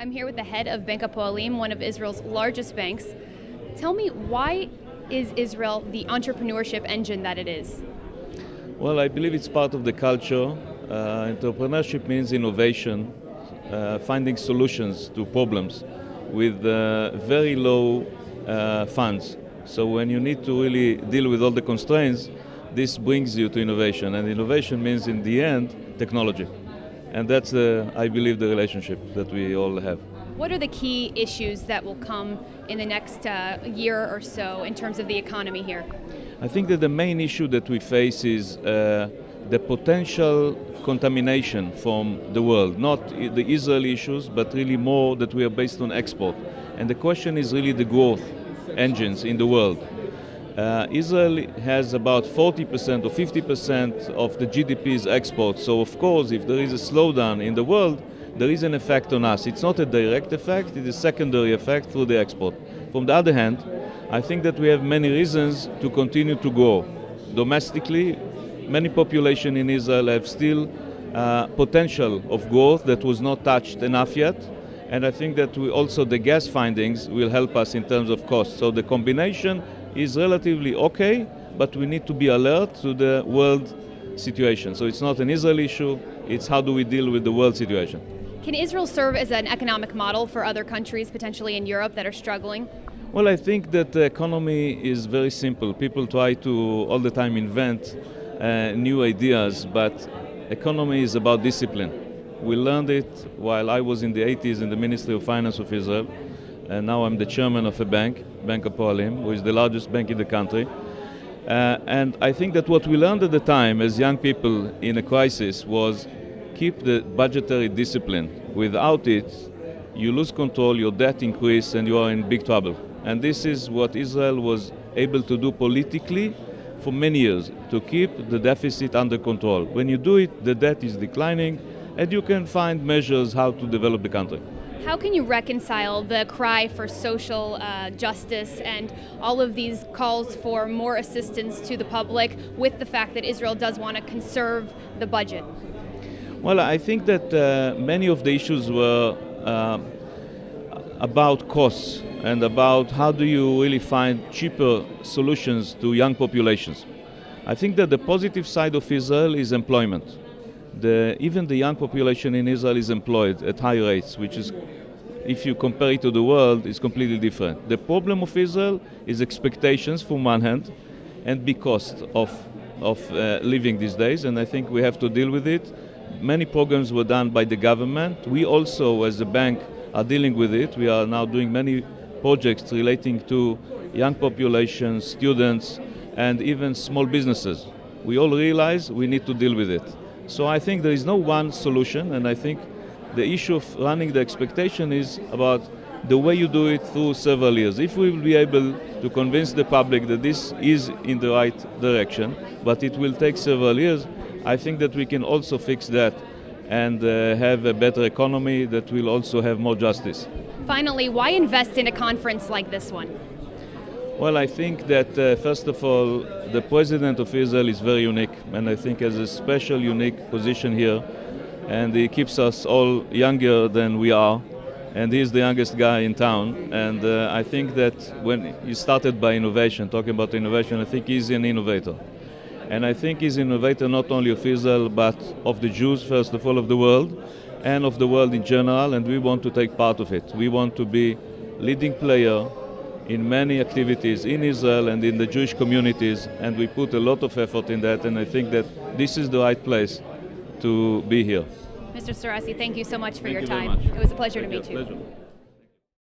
I'm here with the head of Bank Hapoalim, one of Israel's largest banks. Tell me, why is Israel the entrepreneurship engine that it is? Well, I believe it's part of the culture. Entrepreneurship means innovation, finding solutions to problems with very low funds. So when you need to really deal with all the constraints, this brings you to innovation. And innovation means, in the end, technology. And that's, I believe, the relationship that we all have. What are the key issues that will come in the next year or so in terms of the economy here? I think that the main issue that we face is the potential contamination from the world, not the Israeli issues, but really more that we are based on export. And the question is really the growth engines in the world. Israel has about 40% or 50% of the GDP's export. So of course, if there is a slowdown in the world, there is an effect on us. It's not a direct effect, it is a secondary effect through the export. From the other hand, I think that we have many reasons to continue to grow. Domestically, many population in Israel have still potential of growth that was not touched enough yet. And I think that also the gas findings will help us in terms of cost. So the combination is relatively okay, but we need to be alert to the world situation. So it's not an Israeli issue, it's how do we deal with the world situation. Can Israel serve as an economic model for other countries, potentially in Europe, that are struggling? Well, I think that the economy is very simple. People try to all the time invent new ideas, but economy is about discipline. We learned it while I was in the 80s in the Ministry of Finance of Israel, and now I'm the chairman of a bank, Bank Hapoalim, which is the largest bank in the country. And I think that what we learned at the time as young people in a crisis was keep the budgetary discipline. Without it, you lose control, your debt increases, and you are in big trouble. And this is what Israel was able to do politically for many years, to keep the deficit under control. When you do it, the debt is declining, and you can find measures how to develop the country. How can you reconcile the cry for social justice and all of these calls for more assistance to the public with the fact that Israel does want to conserve the budget? Well, I think that many of the issues were about costs and about how do you really find cheaper solutions to young populations. I think that the positive side of Israel is employment. Even the young population in Israel is employed at high rates, which is, if you compare it to the world, is completely different. The problem of Israel is expectations from one hand and big cost of living these days, and I think we have to deal with it. Many programs were done by the government. We also, as a bank, are dealing with it. We are now doing many projects relating to young population, students, and even small businesses. We all realize we need to deal with it. So I think there is no one solution, and I think the issue of running the expectation is about the way you do it through several years. If we will be able to convince the public that this is in the right direction, but it will take several years, I think that we can also fix that and have a better economy that will also have more justice. Finally, why invest in a conference like this one? Well, I think that, first of all, the President of Israel is very unique, and I think has a special, unique position here, and he keeps us all younger than we are, and he's the youngest guy in town, and I think that when he started by innovation, talking about innovation, I think he's an innovator. And I think he's an innovator not only of Israel, but of the Jews, first of all, of the world, and of the world in general, and we want to take part of it. We want to be leading player in many activities in Israel and in the Jewish communities, and we put a lot of effort in that, and I think that this is the right place to be here. Mr. Saroussi, thank you so much for your time. Thank you very much. It was a pleasure to meet you. Pleasure.